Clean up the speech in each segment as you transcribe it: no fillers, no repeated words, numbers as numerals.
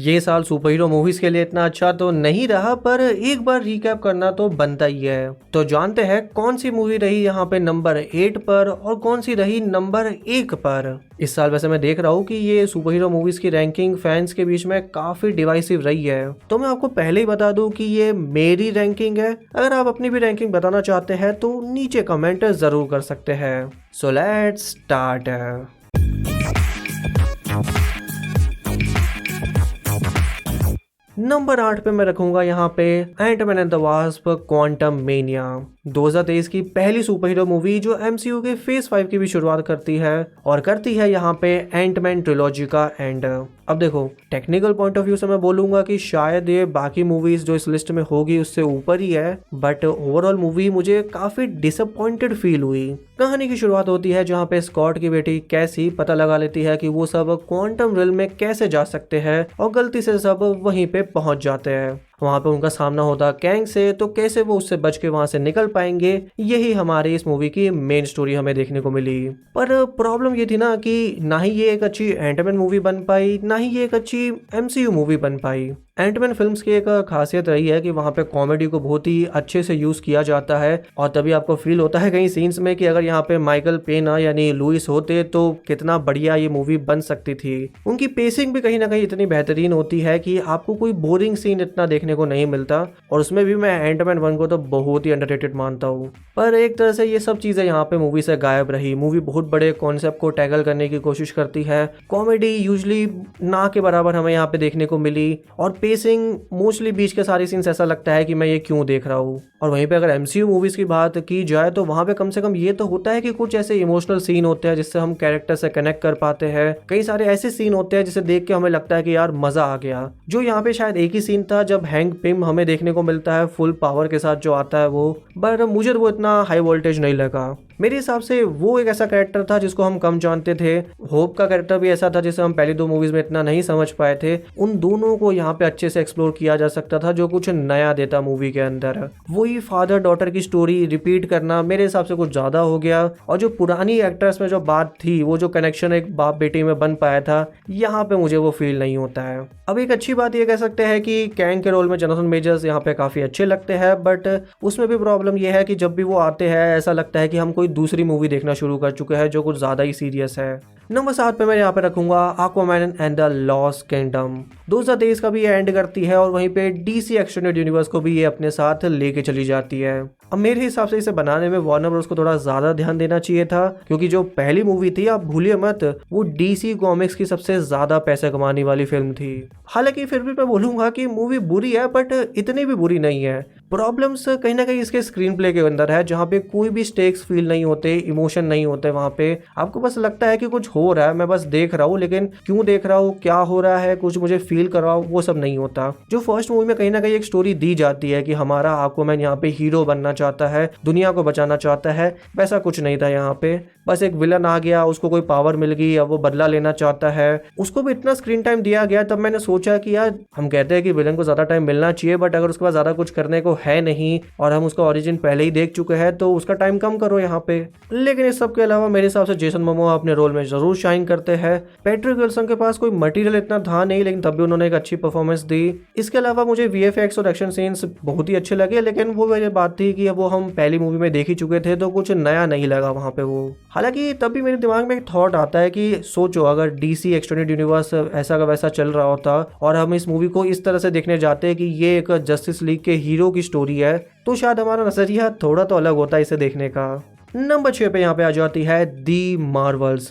ये साल super hero movies के लिए इतना अच्छा तो नहीं रहा, पर एक बार रिकैप करना तो बनता ही है। तो जानते हैं कौन सी मूवी रही यहाँ पे नंबर 8 पर और कौन सी रही नंबर 1 पर। इस साल वैसे मैं देख रहा हूँ कि ये सुपर हीरो मूवीज की रैंकिंग फैंस के बीच में काफी डिवाइसिव रही है। तो मैं आपको पहले ही बता दूं कि ये मेरी रैंकिंग है। अगर आप अपनी भी रैंकिंग बताना चाहते हैं तो नीचे कमेंट जरूर कर सकते हैं। So let's start. नंबर 8 पे मैं रखूंगा यहाँ पे Ant Man and the Wasp Quantumania. 2023 की पहली सुपर हीरो मूवी जो एमसीयू के फेज 5 की भी शुरुआत करती है और करती है यहाँ पे एंटमैन ट्रिलॉजी का एंड। अब देखो, टेक्निकल पॉइंट ऑफ व्यू से मैं बोलूंगा कि शायद ये बाकी मूवीज जो इस लिस्ट में होगी उससे ऊपर ही है, बट ओवरऑल मूवी मुझे काफी डिसअपॉइंटेड फील हुई। कहानी की शुरुआत होती है जहाँ पे स्कॉट की बेटी कैसी पता लगा लेती है कि वो सब क्वांटम रिल्म में कैसे जा सकते हैं और गलती से सब वहीं पे पहुंच जाते हैं। वहां पे उनका सामना होता कैंग से, तो कैसे वो उससे बच के वहां से निकल पाएंगे, यही हमारी इस मूवी की मेन स्टोरी हमें देखने को मिली। पर प्रॉब्लम ये थी ना कि ना ही ये एक अच्छी एंटमैन मूवी बन पाई, ना ही ये एक अच्छी एमसीयू मूवी बन पाई। एंटमैन फिल्म्स की एक खासियत रही है कि वहां पे कॉमेडी को बहुत ही अच्छे से यूज किया जाता है और तभी आपको फील होता है कई सीन्स में कि अगर यहाँ पे माइकल पेना यानी लुइस होते तो कितना बढ़िया ये मूवी बन सकती थी। उनकी पेसिंग भी कहीं ना कहीं इतनी बेहतरीन होती है कि आपको कोई बोरिंग सीन इतना देखने को नहीं मिलता, और उसमें भी मैं एंटमैन 1 को तो बहुत ही अंडररेटेड मानता हूँ। पर एक तरह से ये सब चीजें यहाँ पे मूवी से गायब रही। मूवी बहुत बड़े कॉन्सेप्ट को टैकल करने की कोशिश करती है, कॉमेडी यूजली ना के बराबर हमें यहाँ पे देखने को मिली, और पेसिंग मोस्टली बीच के सारे सीन्स ऐसा लगता है कि मैं ये क्यों देख रहा हूँ। और वहीं पे अगर एमसीयू मूवीज की बात की जाए तो वहां पे कम से कम ये तो होता है कि कुछ ऐसे इमोशनल सीन होते हैं जिससे हम कैरेक्टर से कनेक्ट कर पाते हैं। कई सारे ऐसे सीन होते हैं जिसे देख के हमें लगता है कि यार मजा आ गया। जो यहाँ पे शायद एक ही सीन था जब हैंक पिम हमें देखने को मिलता है फुल पावर के साथ जो आता है वो, बट मुझे वो इतना हाई वोल्टेज नहीं लगा। मेरे हिसाब से वो एक ऐसा कैरेक्टर था जिसको हम कम जानते थे। होप का कैरेक्टर भी ऐसा था जिसे हम पहली 2 मूवीज में इतना नहीं समझ पाए थे। उन दोनों को यहाँ पे अच्छे से एक्सप्लोर किया जा सकता था, जो कुछ नया देता मूवी के अंदर। वही फादर डॉटर की स्टोरी रिपीट करना मेरे हिसाब से कुछ ज्यादा हो गया, और जो पुरानी एक्ट्रेस में जो बात थी, वो जो कनेक्शन एक बाप बेटी में बन पाया था, यहाँ पे मुझे वो फील नहीं होता है। अब एक अच्छी बात ये कह सकते हैं कि कैंग के रोल में जोनाथन मेजर्स यहाँ पे काफी अच्छे लगते हैं, बट उसमें भी प्रॉब्लम ये है कि जब भी वो आते हैं ऐसा लगता है कि हम कोई दूसरी मूवी देखना शुरू कर चुके हैं जो कुछ ज्यादा ही सीरियस है। नंबर 7 पे मैं यहाँ पे रखूंगा Aquaman and the lost kingdom. 2023 का भी ये एंड करती है और वहीं पे डीसी एक्सटेंडेड यूनिवर्स को भी ये अपने साथ लेके चली जाती है। अब मेरे हिसाब से इसे बनाने में वार्नर ब्रदर्स को थोड़ा ज्यादा ध्यान देना चाहिए था, क्योंकि जो पहली मूवी थी, आप भूलिए मत, वो डीसी कॉमिक्स की सबसे ज्यादा पैसे कमाने वाली फिल्म थी। हालांकि फिर भी मैं बोलूंगा कि मूवी बुरी है, बट इतनी भी बुरी नहीं है। प्रॉब्लम्स कहीं ना कहीं इसके स्क्रीन प्ले के अंदर है, जहाँ पे कोई भी स्टेक्स फील नहीं होते, इमोशन नहीं होते। वहां पे आपको बस लगता है कि कुछ हो रहा है, मैं बस देख रहा हूँ, लेकिन क्यों देख रहा हूँ, क्या हो रहा है, कुछ मुझे फील कर रहा हूँ, वो सब नहीं होता। जो फर्स्ट मूवी में कहीं ना कहीं एक स्टोरी दी जाती है कि हमारा एक्वामैन यहाँ पे हीरो बनना चाहता है, दुनिया को बचाना चाहता है, वैसा कुछ नहीं था यहाँ पे। बस एक विलन आ गया, उसको कोई पावर मिल गई, अब वो बदला लेना चाहता है, उसको भी इतना स्क्रीन टाइम दिया गया। तब मैंने सोचा कि यार, हम कहते हैं कि विलन को ज्यादा टाइम मिलना चाहिए, बट अगर उसके पास ज्यादा कुछ करने को है नहीं और हम उसका ओरिजिन पहले ही देख चुके हैं, तो उसका टाइम कम करो यहाँ पे। लेकिन इस सब के अलावा मेरे हिसाब से जेसन मोमोआ अपने रोल में जरूर शाइन करते हैं। पैट्रिक विल्सन के पास कोई मटेरियल इतना था नहीं, लेकिन तब भी उन्होंने एक अच्छी परफॉर्मेंस दी। इसके अलावा मुझे वीएफएक्स और एक्शन सीन्स बहुत ही अच्छे लगे, लेकिन वो मेरी बात थी कि वो हम पहली मूवी में देख ही चुके थे, तो कुछ नया नहीं लगा वहां पे वो। हालांकि तब भी मेरे दिमाग में एक थॉट आता है कि सोचो, अगर डीसी एक्सटेंडेड यूनिवर्स ऐसा का वैसा चल रहा होता और हम इस मूवी को इस तरह से देखने जाते हैं कि ये एक जस्टिस लीग के हीरो की स्टोरी है, तो शायद हमारा नजरिया थोड़ा तो अलग होता है इसे देखने का। नंबर 6 पे यहाँ पे आ जाती है दी मार्वल्स।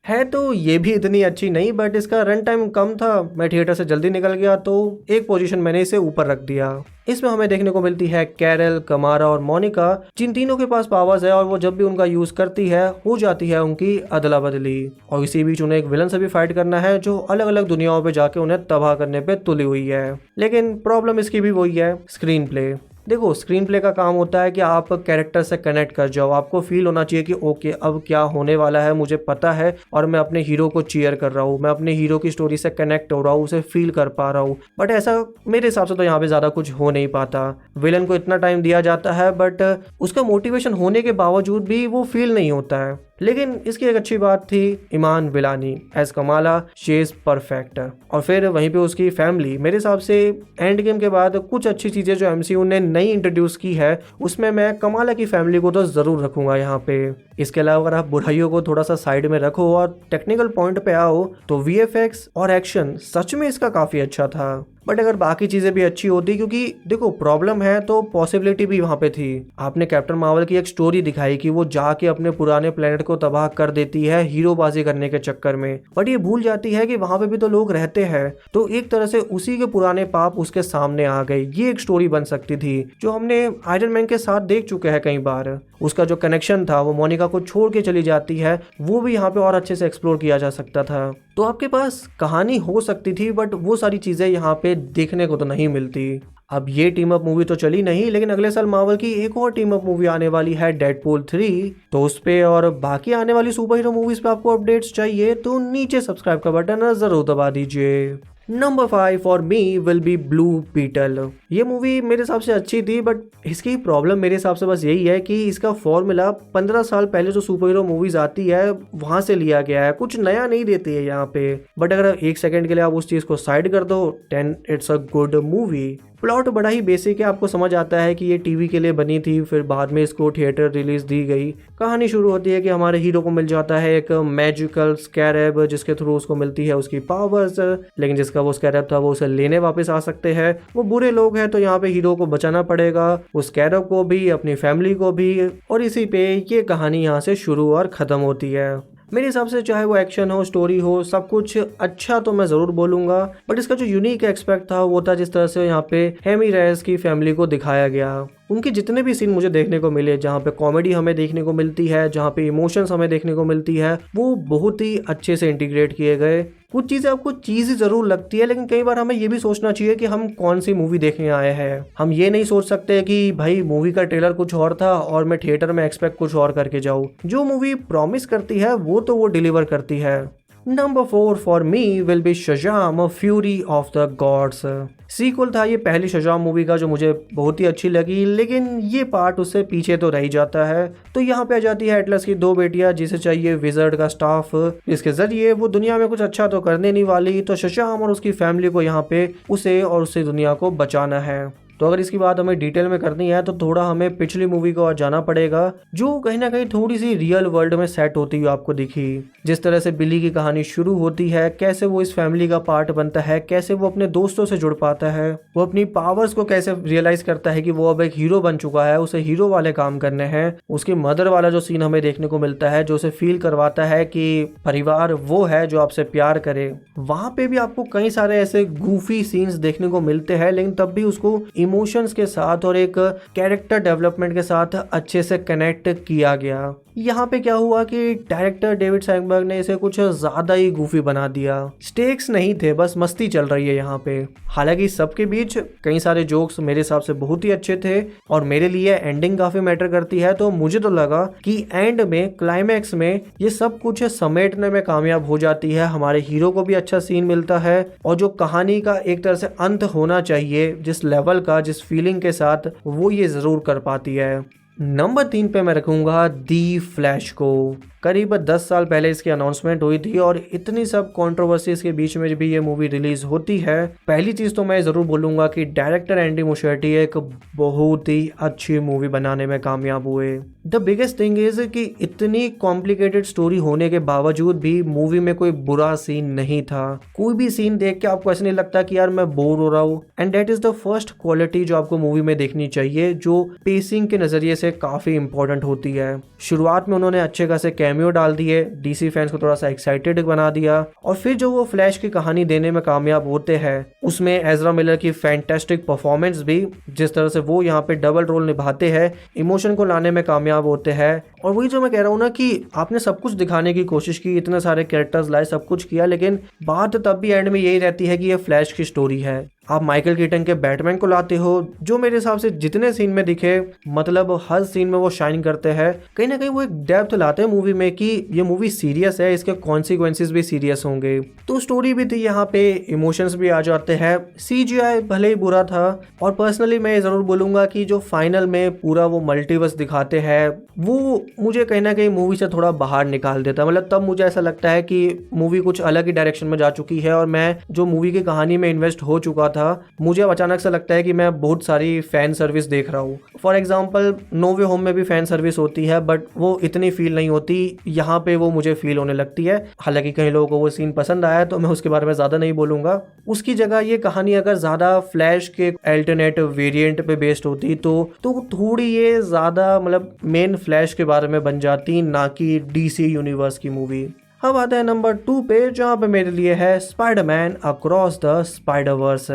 है तो ये भी इतनी अच्छी नहीं, बट इसका रन टाइम कम था, मैं थिएटर से जल्दी निकल गया, तो एक पोजीशन मैंने इसे ऊपर रख दिया। इसमें हमें देखने को मिलती है कैरल, कमारा और मोनिका, जिन तीनों के पास पावर्स है और वो जब भी उनका यूज करती है हो जाती है उनकी अदला बदली, और इसी बीच उन्हें एक विलन से भी फाइट करना है जो अलग अलग दुनियाओं पे जाके उन्हें तबाह करने पे तुली हुई है। लेकिन प्रॉब्लम इसकी भी वही है, स्क्रीन प्ले। देखो, स्क्रीन प्ले का काम होता है कि आप कैरेक्टर से कनेक्ट कर जाओ, आपको फील होना चाहिए कि ओके अब क्या होने वाला है मुझे पता है, और मैं अपने हीरो को चीयर कर रहा हूँ, मैं अपने हीरो की स्टोरी से कनेक्ट हो रहा हूँ, उसे फील कर पा रहा हूँ। बट ऐसा मेरे हिसाब से तो यहाँ पे ज्यादा कुछ हो नहीं पाता। विलन को इतना टाइम दिया जाता है, बट उसका मोटिवेशन होने के बावजूद भी वो फील नहीं होता है। लेकिन इसकी एक अच्छी बात थी, Iman Vellani as Kamala, she is perfect. और फिर वहीं पे उसकी फैमिली, मेरे हिसाब से एंड गेम के बाद कुछ अच्छी चीजें जो एमसीयू ने नई इंट्रोड्यूस की है उसमें मैं कमाला की फैमिली को तो जरूर रखूंगा यहाँ पे। इसके अलावा अगर आप बुराइयों को थोड़ा सा साइड में रखो और टेक्निकल पॉइंट पे आओ तो वीएफएक्स और एक्शन सच में इसका काफी अच्छा था। बट अगर बाकी चीजें भी अच्छी होती, क्योंकि देखो प्रॉब्लम है तो पॉसिबिलिटी भी वहां पे थी। आपने कैप्टन मार्वल की एक स्टोरी दिखाई कि वो जाके अपने पुराने प्लेनेट को तबाह कर देती है हीरोबाजी करने के चक्कर में, बट ये भूल जाती है कि वहां पे भी तो लोग रहते हैं, तो एक तरह से उसी के पुराने पाप उसके सामने आ गए। ये एक स्टोरी बन सकती थी जो हमने आयरन मैन के साथ देख चुके हैं कई बार। उसका जो कनेक्शन था, वो मोनिका को छोड़ के चली जाती है, वो भी यहाँ पे और अच्छे से एक्सप्लोर किया जा सकता था। तो आपके पास कहानी हो सकती थी, बट वो सारी चीजें यहाँ पे देखने को तो नहीं मिलती। अब ये टीम अप मूवी तो चली नहीं, लेकिन अगले साल मार्वल की एक और टीम अप मूवी आने वाली है, डेडपूल 3। तो उस पे और बाकी आने वाली सुपर हीरो मूवीज पे आपको अपडेट्स चाहिए तो नीचे सब्सक्राइब का बटन जरूर दबा दीजिए। Number 5 for me will be Blue Beetle. ये मूवी मेरे हिसाब से अच्छी थी, बट इसकी प्रॉब्लम मेरे हिसाब से बस यही है कि इसका फॉर्मूला 15 साल पहले जो सुपर हीरो मूवीज आती है वहां से लिया गया है, कुछ नया नहीं देती है यहाँ पे। बट अगर एक सेकंड के लिए आप उस चीज को साइड कर दो, 10 it's a good movie. Plot बड़ा ही बेसिक है, आपको समझ आता है कि ये टीवी के लिए बनी थी, फिर बाद में इसको थिएटर रिलीज दी गई। कहानी शुरू होती है कि हमारे हीरो को मिल जाता है एक मैजिकल स्कैरेब, जिसके थ्रू उसको मिलती है उसकी पावर्स, लेकिन जिसका वो स्कैरेब था वो उसे लेने वापस आ सकते हैं। वो बुरे लोग हैं तो यहाँ पे हीरो को बचाना पड़ेगा, उस स्कैरेब को भी, अपनी फैमिली को भी, और इसी पे ये कहानी यहाँ से शुरू और खत्म होती है। मेरे हिसाब से चाहे वो एक्शन हो, स्टोरी हो, सब कुछ अच्छा तो मैं जरूर बोलूंगा, बट इसका जो यूनिक एस्पेक्ट था वो था जिस तरह से यहाँ पे हेमी रेस की फैमिली को दिखाया गया। उनके जितने भी सीन मुझे देखने को मिले, जहाँ पे कॉमेडी हमें देखने को मिलती है, जहाँ पे इमोशंस हमें देखने को मिलती है, वो बहुत ही अच्छे से इंटीग्रेट किए गए। कुछ चीजें आपको चीज जरूर लगती है, लेकिन कई बार हमें ये भी सोचना चाहिए कि हम कौन सी मूवी देखने आए हैं। हम ये नहीं सोच सकते कि भाई मूवी का ट्रेलर कुछ और था और मैं थिएटर में एक्सपेक्ट कुछ और करके जाऊँ। जो मूवी प्रॉमिस करती है वो डिलीवर करती है। Number 4 for me will be Shazam Fury of the Gods. Sequel था ये पहली शज़ाम मूवी का, जो मुझे बहुत ही अच्छी लगी, लेकिन ये पार्ट उससे पीछे तो रह ही जाता है। तो यहाँ पे आ जाती है एटलस की दो बेटियां, जिसे चाहिए विजर्ड का स्टाफ, इसके जरिए वो दुनिया में कुछ अच्छा तो करने नहीं वाली, तो शज़ाम और उसकी फैमिली को यहाँ पे उसे और उससे दुनिया को बचाना है। तो अगर इसकी बात हमें डिटेल में करनी है तो थोड़ा हमें पिछली मूवी को और जाना पड़ेगा, जो कहीं ना कहीं थोड़ी सी रियल वर्ल्ड में सेट होती हुई आपको दिखी। जिस तरह से बिली की कहानी शुरू होती है, कैसे वो इस फैमिली का पार्ट बनता है, कैसे वो अपने दोस्तों से जुड़ पाता है, वो अपनी पावर्स को कैसे रियलाइज करता है कि वो अब एक हीरो बन चुका है, उसे हीरो वाले काम करने हैं। उसकी मदर वाला जो सीन हमें देखने को मिलता है, जो उसे फील करवाता है कि परिवार वो है जो आपसे प्यार करे। वहां पे भी आपको कई सारे ऐसे गूफी सीन्स देखने को मिलते हैं, लेकिन तब भी उसको इमोशंस के साथ और एक कैरेक्टर डेवलपमेंट के साथ अच्छे से कनेक्ट किया गया। यहाँ पे क्या हुआ कि डायरेक्टर डेविड सैंडबर्ग ने इसे कुछ ज्यादा ही गूफी बना दिया। स्टेक्स नहीं थे, बस मस्ती चल रही है यहाँ पे। हालांकि सबके बीच कई सारे जोक्स मेरे हिसाब से बहुत ही अच्छे थे और मेरे लिए एंडिंग काफी मैटर करती है। तो मुझे तो लगा कि एंड में, क्लाइमैक्स में ये सब कुछ समेटने में कामयाब हो जाती है। हमारे हीरो को भी अच्छा सीन मिलता है और जो कहानी का एक तरह से अंत होना चाहिए, जिस लेवल का, जिस फीलिंग के साथ, वो ये जरूर कर पाती है। नंबर 3 पे मैं रखूंगा दी फ्लैश को। करीब 10 साल पहले इसकी अनाउंसमेंट हुई थी और इतनी सब कंट्रोवर्सीज के बीच में भी ये मूवी रिलीज होती है। पहली चीज तो मैं जरूर बोलूंगा कि डायरेक्टर एंडी मुशर्टी एक बहुत ही अच्छी मूवी बनाने में कामयाब हुए। द बिगेस्ट थिंग इज कि इतनी कॉम्प्लिकेटेड स्टोरी होने के बावजूद भी मूवी में कोई बुरा सीन नहीं था। कोई भी सीन देख के आपको ऐसा नहीं लगता कि यार मैं बोर हो रहा हूँ। And that is the first quality जो आपको मूवी में देखनी चाहिए, जो पेसिंग के नजरिए से काफी इंपॉर्टेंट होती है। शुरुआत में उन्होंने अच्छे खासे कैमियो डाल दिए, डीसी फैंस को थोड़ा सा एक्साइटेड बना दिया, और फिर जो वो फ्लैश की कहानी देने में कामयाब होते हैं, उसमें एज़रा मिलर की फैंटास्टिक परफॉर्मेंस भी, जिस तरह से वो यहाँ पे डबल रोल निभाते हैं, इमोशन को लाने में कामयाब होते हैं। और वही जो मैं कह रहा हूँ ना कि आपने सब कुछ दिखाने की कोशिश की, इतने सारे कैरेक्टर्स लाए, सब कुछ किया, लेकिन बात तब भी एंड में यही रहती है कि ये फ्लैश की स्टोरी है। आप माइकल कीटन के बैटमैन को लाते हो, जो मेरे हिसाब से जितने सीन में दिखे मतलब हर सीन में वो शाइन करते हैं। कहीं ना कहीं वो एक डेप्थ लाते हैं मूवी में कि ये मूवी सीरियस है, इसके कॉन्सिक्वेंसेस भी सीरियस होंगे। तो स्टोरी भी थी यहाँ पे, इमोशंस भी आ जाते हैं। CGI भले ही बुरा था, और पर्सनली मैं जरूर बोलूंगा कि जो फाइनल में पूरा वो मल्टीवर्स दिखाते हैं वो मुझे कहीं ना कहीं मूवी से थोड़ा बाहर निकाल देता है। मतलब तब मुझे ऐसा लगता है कि मूवी कुछ अलग ही डायरेक्शन में जा चुकी है, और मैं जो मूवी की कहानी में इन्वेस्ट हो चुका था, मुझे अब अचानक से लगता है कि मैं बहुत सारी फैन सर्विस देख रहा हूँ। For example No Way Home में भी फैन सर्विस होती है, बट वो इतनी फील नहीं होती, यहाँ पे वो मुझे फील होने लगती है। हालांकि कई लोगों को वो सीन पसंद आया तो मैं उसके बारे में ज्यादा नहीं बोलूंगा। उसकी जगह ये कहानी अगर ज्यादा फ्लैश के अल्टरनेट वेरिएंट पे बेस्ड होती तो थोड़ी ये ज्यादा मतलब मेन फ्लैश के बारे में बन जाती, ना कि DC यूनिवर्स की मूवी। अब आता है नंबर 2 पे, जहाँ पे मेरे लिए है स्पाइडरमैन अक्रॉस द स्पाइडरवर्स।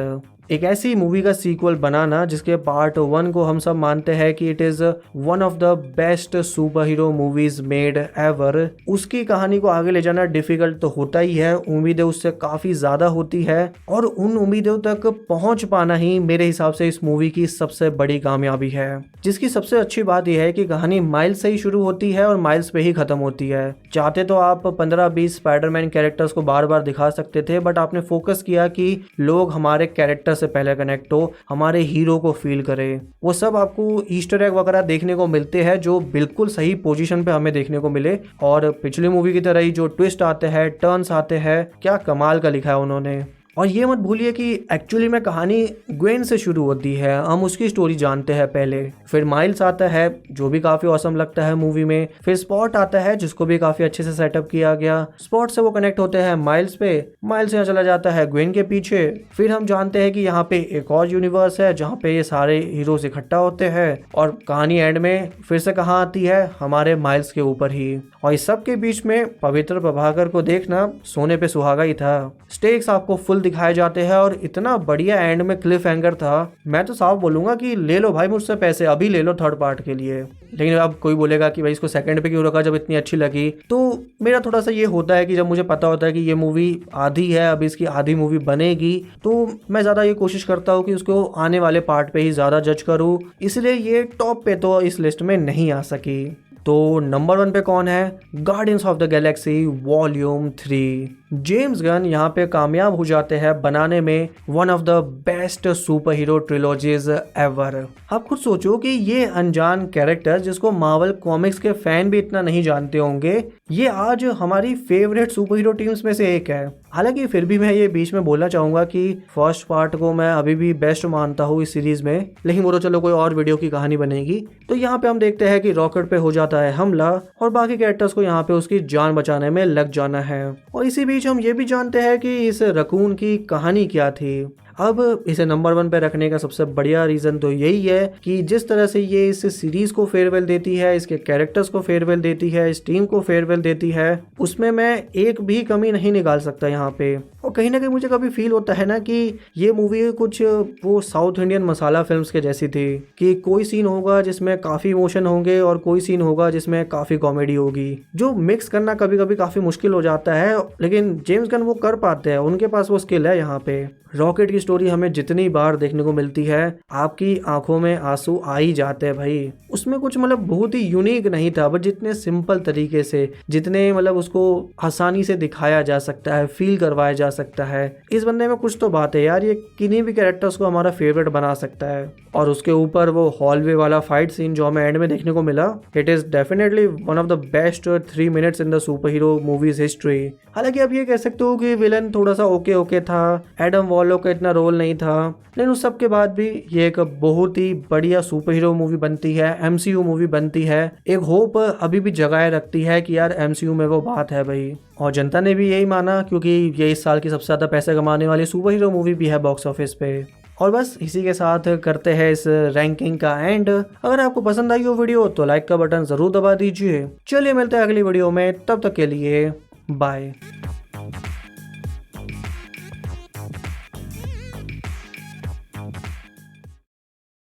एक ऐसी मूवी का सीक्वल बनाना जिसके पार्ट 1 को हम सब मानते हैं कि it is one of the best super hero movies made ever. उसकी कहानी को आगे ले जाना डिफिकल्ट तो होता ही है, उम्मीदें उससे काफी ज्यादा होती है, और उन उम्मीदों तक पहुंच पाना ही मेरे हिसाब से इस मूवी की सबसे बड़ी कामयाबी है। जिसकी सबसे अच्छी बात यह है कि कहानी माइल्स से ही शुरू होती है और माइल्स पे ही खत्म होती है। चाहते तो आप 15-20 स्पाइडरमैन कैरेक्टर्स को बार बार दिखा सकते थे, बट आपने फोकस किया कि लोग हमारे कैरेक्टर से पहले कनेक्ट हो, हमारे हीरो को फील करे। वो सब आपको ईस्टर एग वगैरह देखने को मिलते हैं जो बिल्कुल सही पोजीशन पे हमें देखने को मिले, और पिछली मूवी की तरह ही जो ट्विस्ट आते हैं, टर्न्स आते हैं, क्या कमाल का लिखा है उन्होंने। और ये मत भूलिए कि एक्चुअली में कहानी ग्वेन से शुरू होती है, हम उसकी स्टोरी जानते हैं पहले, फिर माइल्स आता है जो भी काफी औसम लगता है मूवी में, फिर स्पॉट आता है जिसको भी काफी अच्छे से सेटअप किया गया, स्पॉट से वो कनेक्ट होते हैं माइल्स पे, माइल्स यहाँ चला जाता है ग्वेन के पीछे, फिर हम जानते हैं कि यहाँ पे एक और यूनिवर्स है जहाँ पे ये सारे हीरोज इकट्ठा होते हैं, और कहानी एंड में फिर से कहाँ आती है, हमारे माइल्स के ऊपर ही। और इस सब के बीच में पवित्र प्रभाकर को देखना सोने पे सुहागा ही था। स्टेक्स आपको फुल दिखाए जाते हैं, और इतना बढ़िया एंड में क्लिफ हैंगर था, मैं तो साफ बोलूंगा कि ले लो भाई मुझसे पैसे, अभी ले लो थर्ड पार्ट के लिए। लेकिन अब कोई बोलेगा कि भाई इसको सेकंड पे क्यों रखा जब इतनी अच्छी लगी, तो मेरा थोड़ा सा ये होता है कि जब मुझे पता होता है कि ये मूवी आधी है, अभी इसकी आधी मूवी बनेगी, तो मैं ज्यादा ये कोशिश करता हूँ कि उसको आने वाले पार्ट पे ही ज्यादा जज करूँ, इसलिए ये टॉप पे तो इस लिस्ट में नहीं आ सकी। तो नंबर 1 पे कौन है? Guardians of the Galaxy volume 3। James Gunn यहाँ पे कामयाब हो जाते हैं बनाने में one of the best superhero trilogies ever. आप खुद सोचो कि ये अनजान कैरेक्टर जिसको मार्वल कॉमिक्स के फैन भी इतना नहीं जानते होंगे, ये आज हमारी फेवरेट सुपर हीरो टीम्स में से एक है। हालांकि फिर भी मैं ये बीच में बोलना चाहूंगा कि फर्स्ट पार्ट को मैं अभी भी बेस्ट मानता हूँ इस सीरीज में, लेकिन वो तो चलो कोई और वीडियो की कहानी बनेगी। तो यहाँ पे हम देखते हैं कि रॉकेट पे हो जाता है हमला, और बाकी कैरेक्टर्स को यहाँ पे उसकी जान बचाने में लग जाना है। और इसी बीच हम ये भी जानते हैं कि इस रकून की कहानी क्या थी। अब इसे नंबर 1 पे रखने का सबसे बढ़िया रीजन तो यही है कि जिस तरह से ये इस सीरीज को फेयरवेल देती है, इसके कैरेक्टर्स को फेयरवेल देती है, इस टीम को फेयरवेल देती है, उसमें मैं एक भी कमी नहीं निकाल सकता यहाँ पे। और कहीं ना कहीं मुझे कभी फील होता है ना कि ये मूवी कुछ वो साउथ इंडियन मसाला फिल्म्स के जैसी थी, कि कोई सीन होगा जिसमें काफी इमोशन होंगे और कोई सीन होगा जिसमें काफी कॉमेडी होगी, जो मिक्स करना कभी कभी काफी मुश्किल हो जाता है, लेकिन जेम्स गन वो कर पाते हैं, उनके पास वो स्किल है। यहाँ पे रॉकेट की स्टोरी हमें जितनी बार देखने को मिलती है, आपकी आंखों में आंसू आ ही जाते हैं भाई। उसमें कुछ मतलब बहुत ही यूनिक नहीं था, बट जितने सिंपल तरीके से, जितने मतलब उसको आसानी से दिखाया जा सकता है, फील करवाया जा सकता है, इस बंदे में कुछ तो बात है यार, ये किन्हीं भी कैरेक्टर्स को हमारा फेवरेट बना सकता है। और उसके ऊपर वो हॉलवे वाला फाइट सीन जो हमें एंड में देखने को मिला, it is definitely one of the best 3 minutes in the super hero movies history. हालांकि अब ये कह सकते हो कि विलन थोड़ा सा ओके था, एडम वॉलो का इतना रोल नहीं था, लेकिन उस सब के बाद भी ये एक बहुत ही बढ़िया सुपर हीरो मूवी बनती है, MCU मूवी बनती है। एक होप अभी भी जगाए रखती है कि यार MCU में वो बात है भाई। और जनता ने भी यही माना, क्योंकि ये इस साल की सबसे ज्यादा पैसे कमाने वाली सुपर हीरो मूवी भी है बॉक्स ऑफिस पे। और बस इसी के साथ करते हैं इस रैंकिंग का एंड। अगर आपको पसंद आई हो वीडियो तो लाइक का बटन जरूर दबा दीजिए। चलिए मिलते हैं अगली वीडियो में, तब तक के लिए बाय।